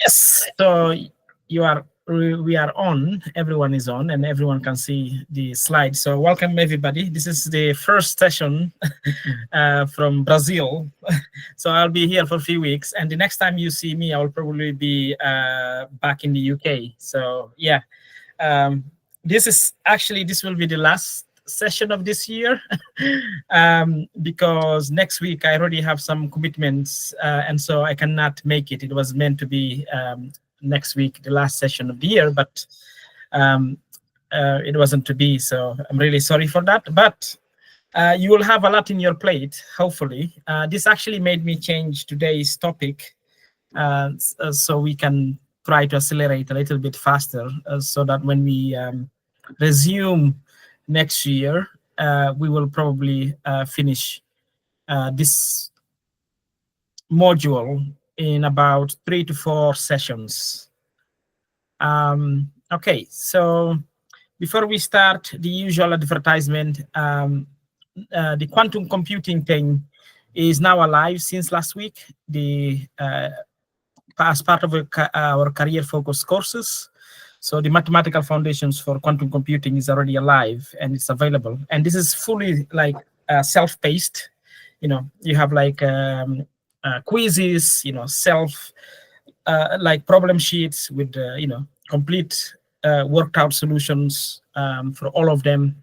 Yes, so you are we are on, everyone is on, and everyone can see the slide. So welcome everybody. This is the first session from Brazil. So I'll be here for a few weeks, and the next time you see me, I will probably be back in the UK. So yeah, um, this will be the last session of this year because next week I already have some commitments, and so I cannot make it. It was meant to be next week, the last session of the year, but um, it wasn't to be. So I'm really sorry for that. But you will have a lot in your plate, hopefully. This actually made me change today's topic so we can try to accelerate a little bit faster so that when we resume next year, we will probably finish this module in about 3 to 4 sessions. Okay, so before we start, the usual advertisement, the quantum computing thing is now alive since last week. As part of our career focused courses. So the mathematical foundations for quantum computing is already alive and it's available. And this is fully like self-paced. You have like quizzes, like problem sheets with, complete worked out solutions for all of them.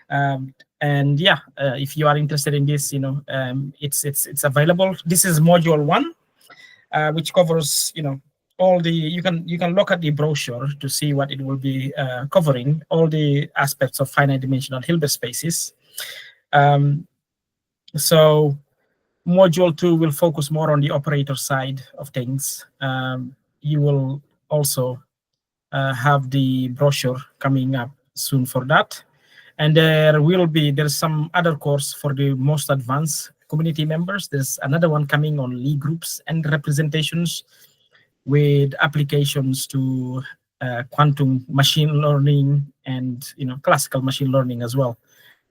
And yeah, if you are interested in this, it's available. This is module 1. Which covers, all the, you can look at the brochure to see what it will be covering, all the aspects of finite dimensional Hilbert spaces. So module 2 will focus more on the operator side of things. You will also have the brochure coming up soon for that. And there's some other course for the most advanced community members. There's another one coming on Lie groups and representations with applications to quantum machine learning and classical machine learning as well.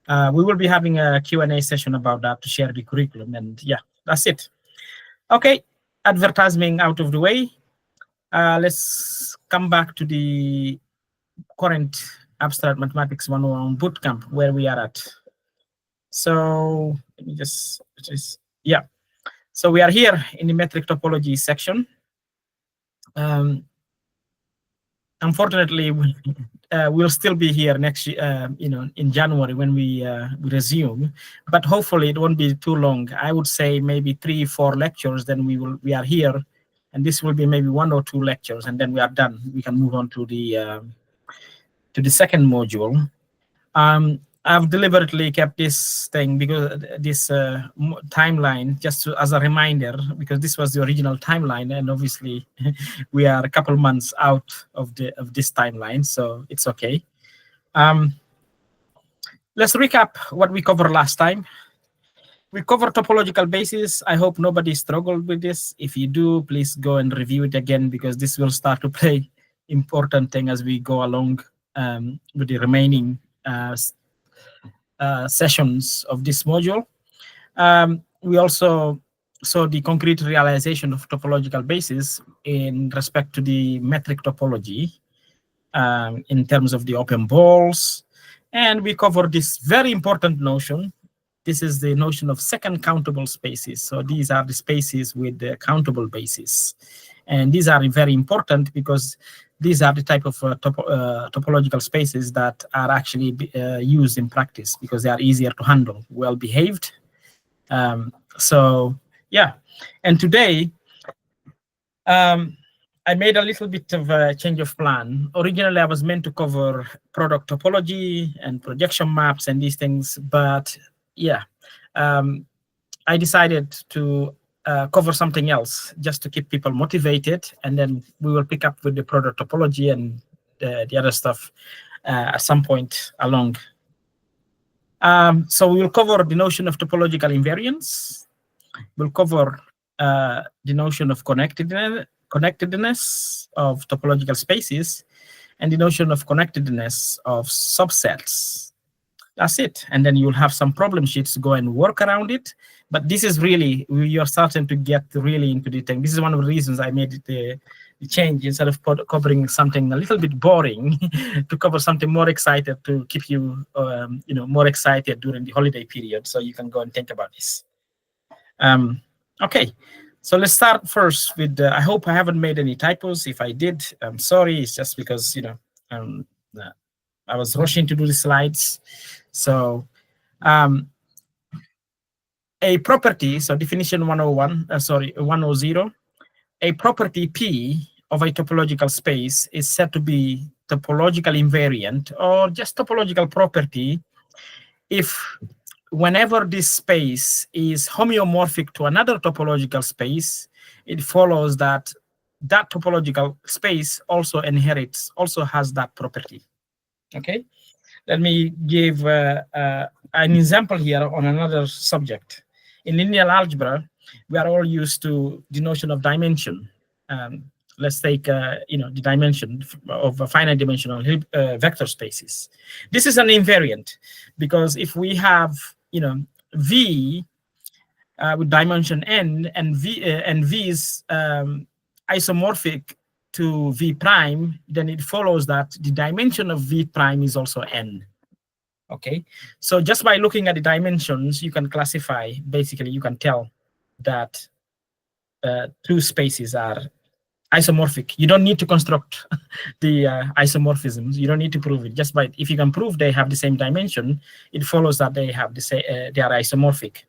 We will be having a Q&A session about that to share the curriculum, and yeah, that's it. Okay, advertising out of the way. Let's come back to the current Abstract Mathematics 101 bootcamp where we are at. So let me yeah. So we are here in the metric topology section. Unfortunately, we'll still be here next year, in January when we resume. But hopefully, it won't be too long. I would say maybe 3-4 lectures. Then we are here, and this will be maybe 1 or 2 lectures, and then we are done. We can move on to the second module. I've deliberately kept this thing because this timeline just as a reminder, because this was the original timeline, and obviously we are a couple months out of this timeline, so it's okay. Let's recap what we covered last time. We covered topological basis. I hope nobody struggled with this. If you do, please go and review it again, because this will start to play important thing as we go along with the remaining sessions of this module. We also saw the concrete realization of topological basis in respect to the metric topology in terms of the open balls. And we covered this very important notion. This is the notion of second countable spaces. So these are the spaces with the countable basis. And these are very important because these are the type of topological spaces that are actually used in practice because they are easier to handle, well behaved. So yeah, and today I made a little bit of a change of plan. Originally, I was meant to cover product topology and projection maps and these things, but yeah, I decided to cover something else just to keep people motivated, and then we will pick up with the product topology and the other stuff at some point along. So we will cover the notion of topological invariance. We'll cover the notion of connectedness of topological spaces and the notion of connectedness of subsets. That's it. And then you'll have some problem sheets to go and work around it. But this is really, you're starting to get really into the thing. This is one of the reasons I made it change instead of covering something a little bit boring to cover something more excited to keep you, more excited during the holiday period. So you can go and think about this. Okay, so let's start first with. I hope I haven't made any typos. If I did, I'm sorry. It's just because I was rushing to do the slides. So a property, so definition 101, 100, a property P of a topological space is said to be topological invariant or just topological property if whenever this space is homeomorphic to another topological space, it follows that that topological space also has that property. Okay, let me give an example here on another subject. In linear algebra, we are all used to the notion of dimension. Let's take the dimension of a finite dimensional vector spaces. This is an invariant because if we have V with dimension n and V is isomorphic to V prime, then it follows that the dimension of V prime is also n. Okay, so just by looking at the dimensions, you can classify, basically you can tell that two spaces are isomorphic. You don't need to construct the isomorphisms. You don't need to prove it. Just by, if you can prove they have the same dimension, it follows that they have the same, they are isomorphic.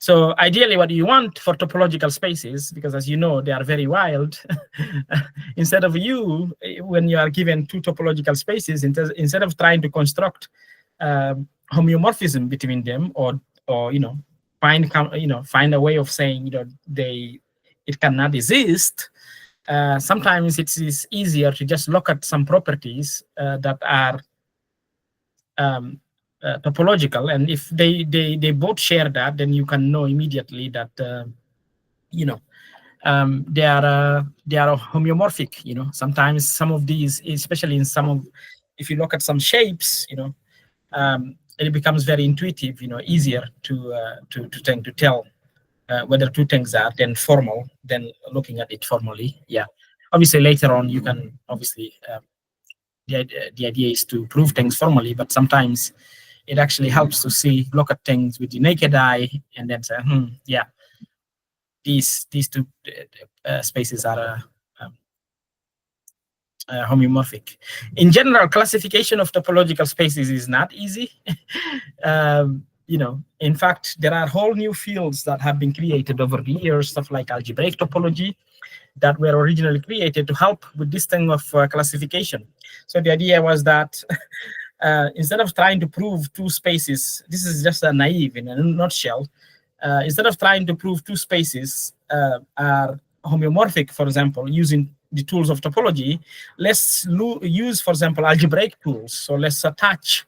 So ideally, what you want for topological spaces, because as you know, they are very wild, instead of when you are given two topological spaces, instead of trying to construct homeomorphism between them, or find a way of saying it cannot exist, sometimes it is easier to just look at some properties that are topological, and if they both share that, then you can know immediately that they are homeomorphic. Sometimes some of these, especially in if you look at some shapes, it becomes very intuitive, easier to tell whether two things are then formal than looking at it formally. Yeah, obviously later on you can obviously the idea is to prove things formally, but sometimes it actually helps to look at things with the naked eye and then say, yeah, these two spaces are homeomorphic. In general, classification of topological spaces is not easy. In fact, there are whole new fields that have been created over the years, stuff like algebraic topology, that were originally created to help with this thing of classification. So the idea was that instead of trying to prove two spaces, this is just a naive in a nutshell, instead of trying to prove two spaces are homeomorphic, for example, using the tools of topology, let's use, for example, algebraic tools. So let's attach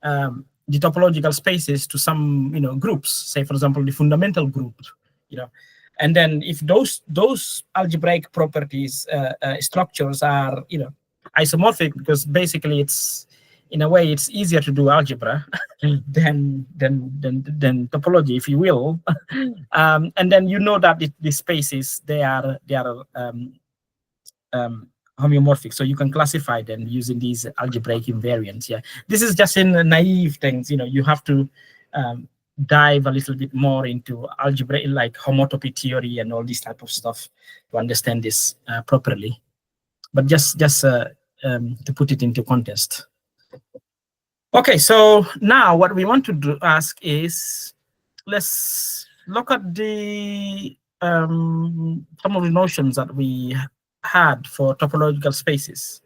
the topological spaces to some groups, say, for example, the fundamental group, and then if those algebraic properties structures are isomorphic, because basically it's, in a way, it's easier to do algebra than topology, if you will. And then that the spaces, they are homeomorphic, so you can classify them using these algebraic invariants. Yeah, this is just in naive things. You have to dive a little bit more into algebra, like homotopy theory and all this type of stuff, to understand this properly. But just to put it into context. Okay, so now what we want to ask is, let's look at the some of the notions that we had for topological spaces.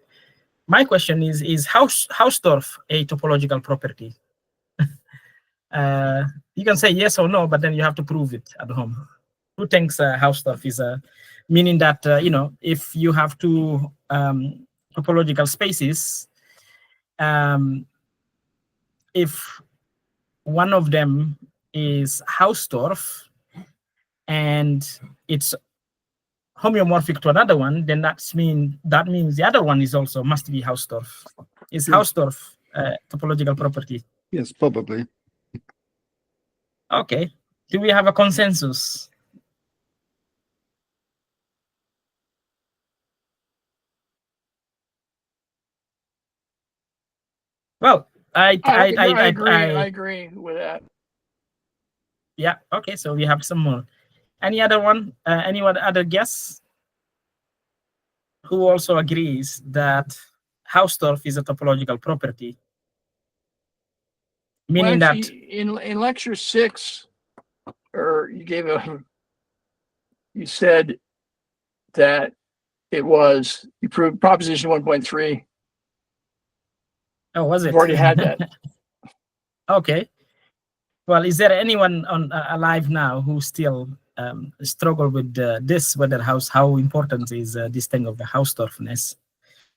My question is Hausdorff a topological property? You can say yes or no, but then you have to prove it at home. Who thinks Hausdorff is meaning that if you have two topological spaces, if one of them is Hausdorff and it's homeomorphic to another one, then that means the other one is also must be Hausdorff. Is Hausdorff a topological property? Yes, probably. Okay. Do we have a consensus? Well, I agree with that. yeah. Okay, so we have some more. Any other one? Anyone other guess who also agrees that Hausdorff is a topological property, Well, meaning actually, that in lecture 6, or you said that you proved proposition 1.3. oh, was You've it? already had that. Okay. Well, is there anyone on alive now who still struggle with this? Whether how important is this thing of the Hausdorffness?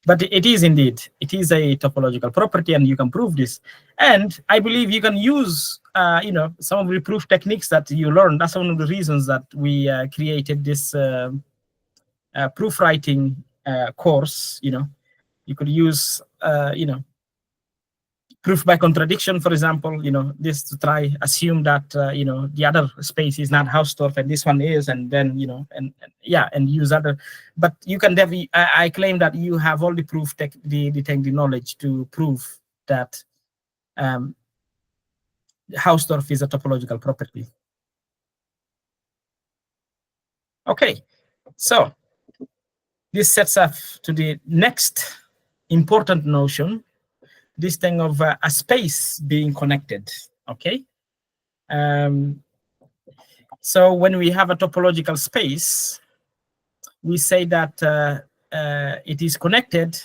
But it is indeed, it is a topological property, and you can prove this. And I believe you can use, some of the proof techniques that you learned. That's one of the reasons that we created this proof writing course. You could use, proof by contradiction, for example, this to try assume that, the other space is not Hausdorff and this one is, and then, and use other, but you can definitely, I claim that you have all the proof, the knowledge to prove that Hausdorff is a topological property. Okay, so this sets up to the next important notion, this thing of a space being connected. Okay. So when we have a topological space, we say that it is connected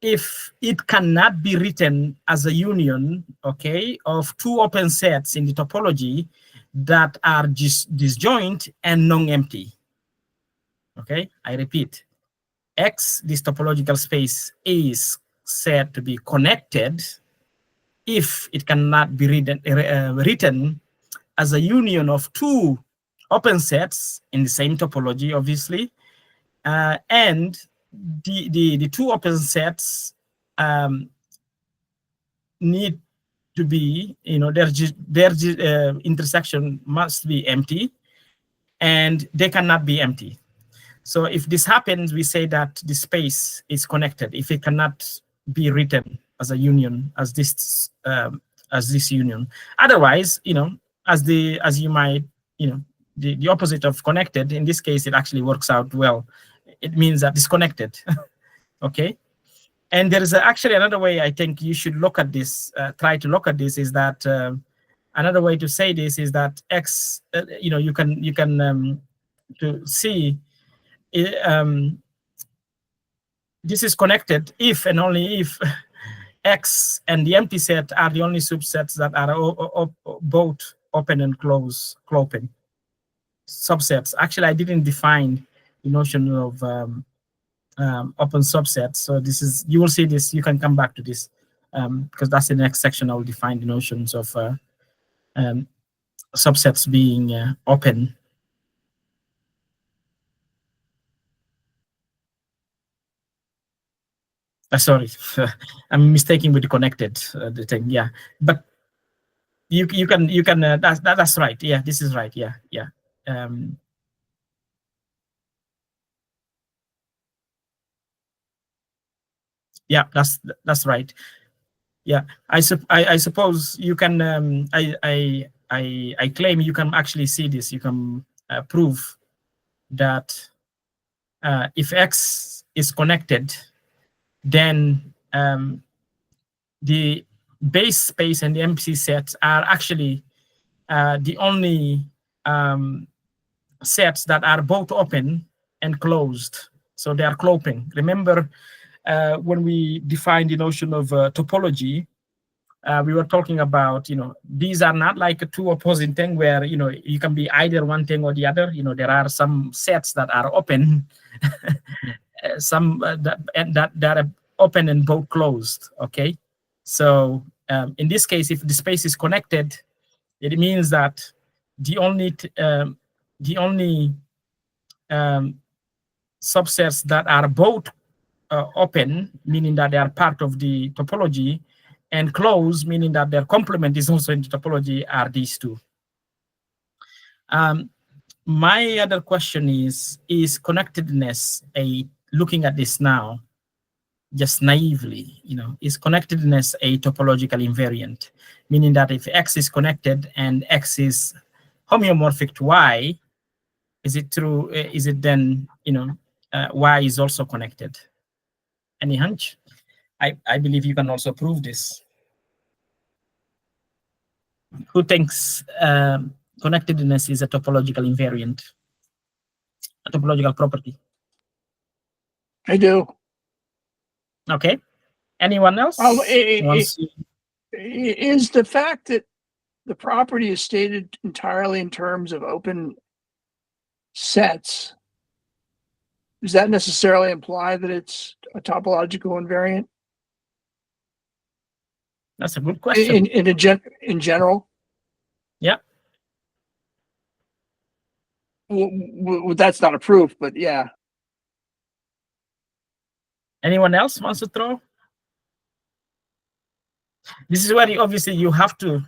if it cannot be written as a union, okay, of two open sets in the topology that are disjoint and non-empty. Okay, I repeat, X, this topological space, is said to be connected if it cannot be written as a union of two open sets in the same topology, obviously, and the two open sets need to be, their intersection must be empty, and they cannot be empty. So if this happens, we say that the space is connected if it cannot be written as a union, as this union. Otherwise, as you might, the opposite of connected, in this case, it actually works out well. It means that disconnected. Okay. And there is actually another way I think you should look at this, try to look at this, is that another way to say this is that X, you can to see this is connected if and only if X and the empty set are the only subsets that are both open and cloping subsets. Actually, I didn't define the notion of open subsets. So this is, you will see this, you can come back to this because that's the next section. I will define the notions of subsets being open. Sorry, I'm mistaking with the connected the thing. Yeah, but you can that's right. Yeah, this is right. Yeah. Yeah, that's right. Yeah, I suppose you can. I claim you can actually see this. You can prove that if X is connected, then the base space and the empty sets are actually the only sets that are both open and closed. So they are cloping. Remember when we defined the notion of topology, we were talking about, these are not like a two opposing thing where, you can be either one thing or the other. There are some sets that are open, some that are open and both closed. Okay. So in this case, if the space is connected, it means that the only subsets that are both open, meaning that they are part of the topology, and closed, meaning that their complement is also in the topology, are these two. My other question is connectedness looking at this now, just naively, is connectedness a topological invariant? Meaning that if X is connected and X is homeomorphic to Y, is it true? Is it then, Y is also connected? Any hunch? I believe you can also prove this. Who thinks connectedness is a topological invariant, a topological property? I do. Okay. Anyone else? Is the fact that the property is stated entirely in terms of open sets, does that necessarily imply that it's a topological invariant? That's a good question. In general? Yeah. Well, that's not a proof, but yeah. Anyone else wants to throw? This is where obviously you have to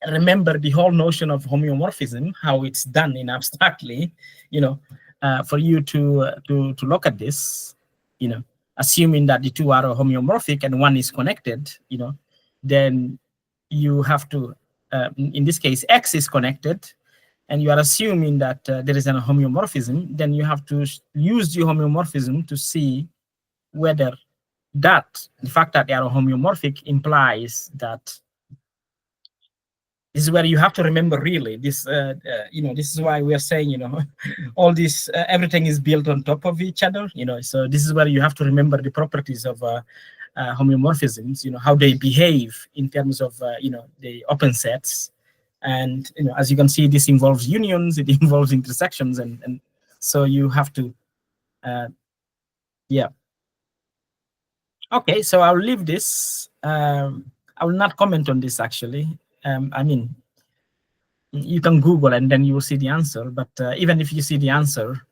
remember the whole notion of homeomorphism, how it's done in abstractly, for you to look at this, assuming that the two are homeomorphic and one is connected, then you have to, in this case, X is connected, and you are assuming that there is a homeomorphism, then you have to use the homeomorphism to see whether the fact that they are homeomorphic implies that. This is where you have to remember really this, this is why we are saying, all this, everything is built on top of each other, so this is where you have to remember the properties of homeomorphisms, how they behave in terms of, the open sets. And, as you can see, this involves unions, it involves intersections. And so you have to, yeah. Okay, so I'll leave this. I will not comment on this actually. I mean, you can Google and then you will see the answer. But even if you see the answer,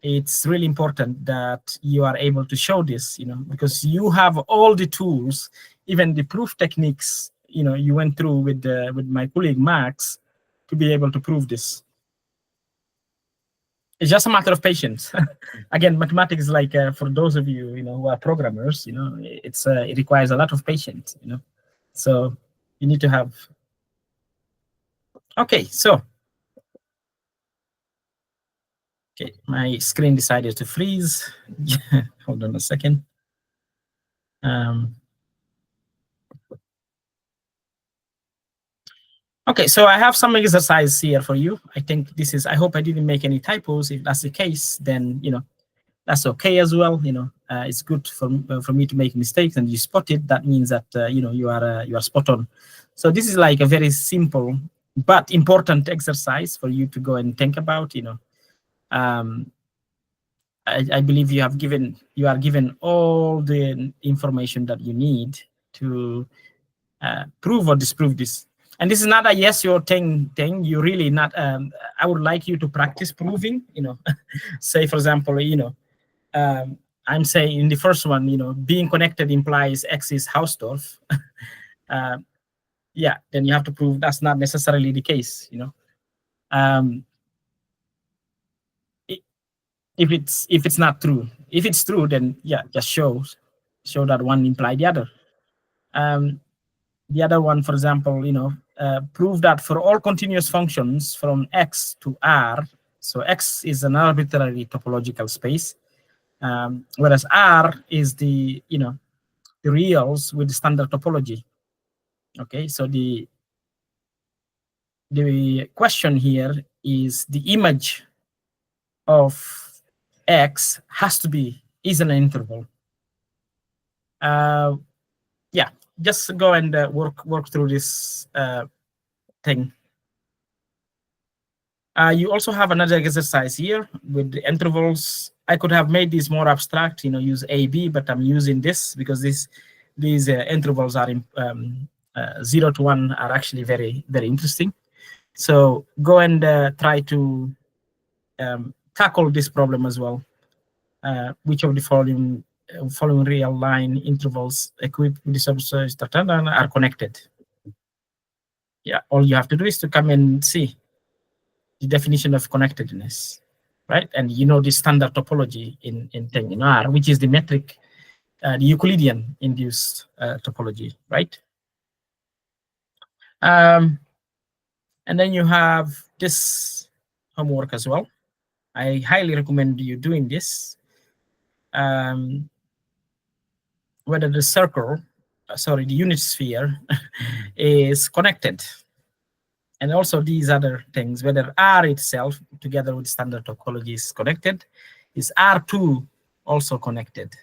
it's really important that you are able to show this, because you have all the tools, even the proof techniques, you went through with my colleague Max to be able to prove this. It's just a matter of patience. Again, mathematics, like for those of you, who are programmers, it requires a lot of patience, So you need to have. Okay, so. Okay, my screen decided to freeze. Hold on a second. Okay, so I have some exercise here for you. I think this is, I hope I didn't make any typos. If that's the case, then, that's okay as well. It's good for me to make mistakes and you spot it. That means that, you are spot on. So this is like a very simple but important exercise for you to go and think about, I believe you are given all the information that you need to prove or disprove this. And this is not a yes or thing. You really not. I would like you to practice proving. Say for example, I'm saying in the first one, being connected implies X is Hausdorff. Yeah, then you have to prove that's not necessarily the case. If it's not true. If it's true, then yeah, just show that one imply the other. The other one, for example, prove that for all continuous functions from X to R, so X is an arbitrary topological space, whereas R is the reals with the standard topology. Okay, so the question here is the image of X is an interval. Yeah, just go and work through this thing. You also have another exercise here with the intervals. I could have made this more abstract, use AB, but I'm using this because these intervals are 0 to 1 are actually very, very interesting. So go and try to tackle this problem as well. Which of the following real line intervals equipped with the subsurface are connected? Yeah, all you have to do is to come and see the definition of connectedness, right? And the standard topology in R, which is the metric the Euclidean induced topology, right? And then you have this homework as well. I highly recommend you doing this. Whether the circle, sorry, the unit sphere is connected. And also these other things, whether R itself, together with standard topology, is connected. Is R2 also connected?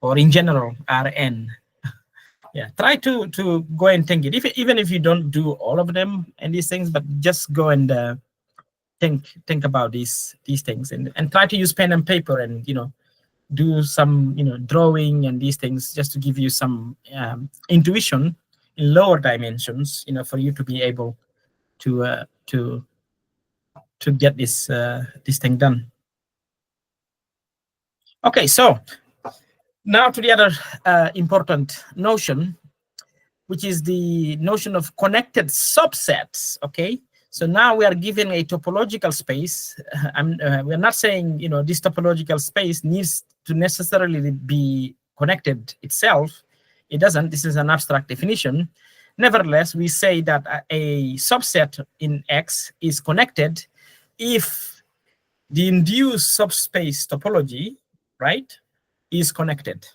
Or in general, Rn? Yeah, try to go and think it. Even if you don't do all of them and these things, but just go and think about these things and try to use pen and paper and do some drawing and these things just to give you some intuition in lower dimensions, for you to be able to get this thing done. Okay, so now to the other important notion, which is the notion of connected subsets. Okay, so now we are given a topological space. We're not saying this topological space needs to necessarily be connected itself. It doesn't. This is an abstract definition. Nevertheless, we say that a subset in X is connected if the induced subspace topology, right, is connected.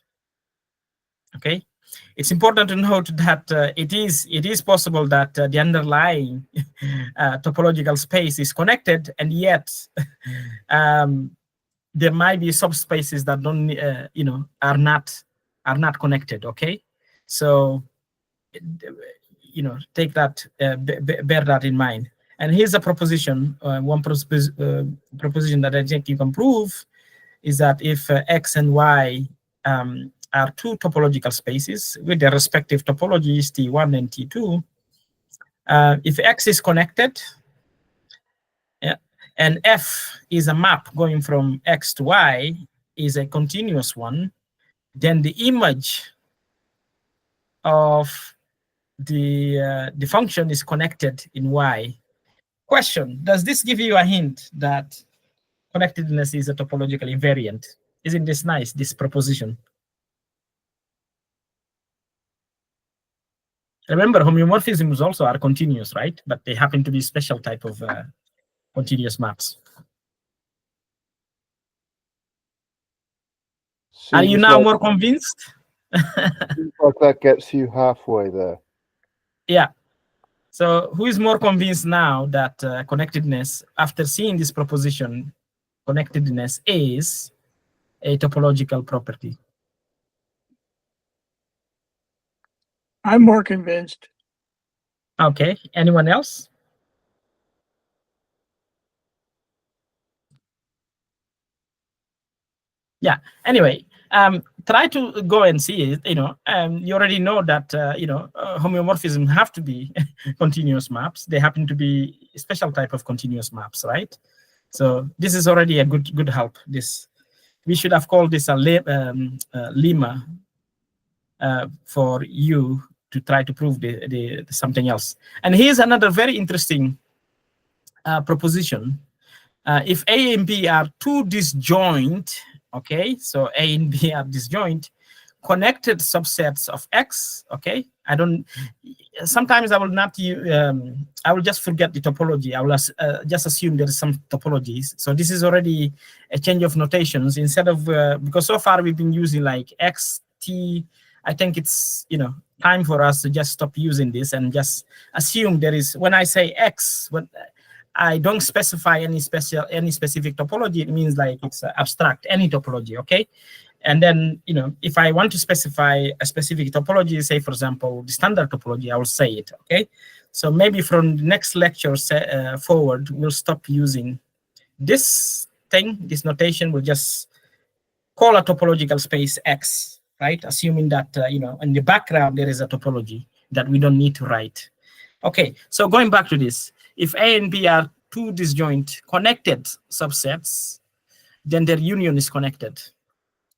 Okay, it's important to note that it is possible that the underlying topological space is connected, and yet there might be subspaces that don't are not connected. Okay, so take that, bear that in mind. And here's a proposition. One proposition that I think you can prove is that if X and Y are two topological spaces with their respective topologies T1 and T2, if X is connected, and F is a map going from X to Y, is a continuous one, then the image of the function is connected in Y. Question: does this give you a hint that connectedness is a topological invariant? Isn't this nice, this proposition? Remember, homeomorphisms also are continuous, right? But they happen to be special type of continuous maps. Are you now more convinced? Seems like that gets you halfway there. Yeah. So who is more convinced now that connectedness, after seeing this proposition, connectedness is a topological property? I'm more convinced. Okay. Anyone else? Yeah. Anyway, try to go and see it. You already know that homeomorphism have to be continuous maps. They happen to be a special type of continuous maps, right? So this is already a good help. This we should have called this a lemma for you to try to prove the something else. And here's another very interesting proposition. If A and B are two disjoint, okay, so A and B are disjoint, connected subsets of X, okay, sometimes I will not use, I will just forget the topology. I will just assume there is some topologies. So this is already a change of notations instead of, because so far we've been using like X, T, I think it's, time for us to just stop using this and just assume there is, when I say X, when I don't specify any specific topology, it means like it's abstract, any topology, okay? And then, if I want to specify a specific topology, say, for example, the standard topology, I will say it, okay? So maybe from the next lecture forward, we'll stop using this thing, this notation. We'll just call a topological space X, right? Assuming that, in the background, there is a topology that we don't need to write. Okay, so going back to this, if A and B are two disjoint connected subsets, then their union is connected.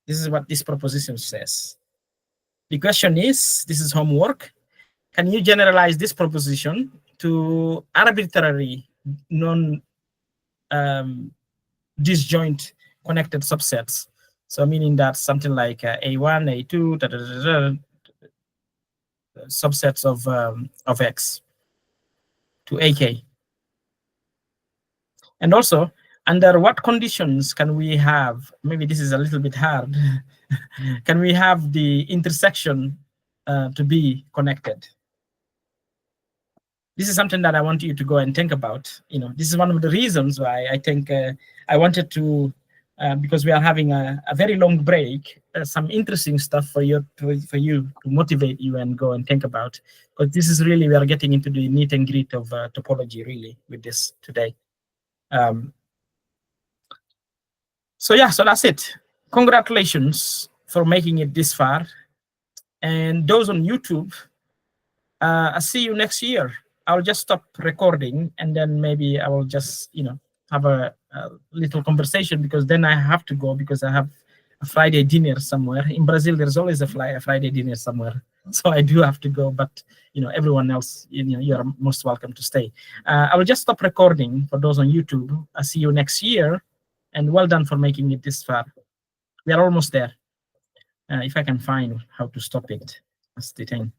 This is what this proposition says. The question is, this is homework, can you generalize this proposition to arbitrary non-disjoint connected subsets? So meaning that something like A1, A2, subsets of X to AK. And also, under what conditions can we have, maybe this is a little bit hard, can we have the intersection to be connected? This is something that I want you to go and think about. This is one of the reasons why I think I wanted to, because we are having a very long break, some interesting stuff for you to motivate you and go and think about. Because this is really, we are getting into the meat and grit of topology really with this today. So yeah, so that's it. Congratulations for making it this far. And those on YouTube, I'll see you next year. I'll just stop recording and then maybe I will just, have a little conversation, because then I have to go because I have a Friday dinner somewhere. In Brazil, there's always a Friday dinner somewhere. So I do have to go, but everyone else, you are most welcome to stay. I will just stop recording for those on YouTube. I'll see you next year, and well done for making it this far. We are almost there. If I can find how to stop it, that's the thing.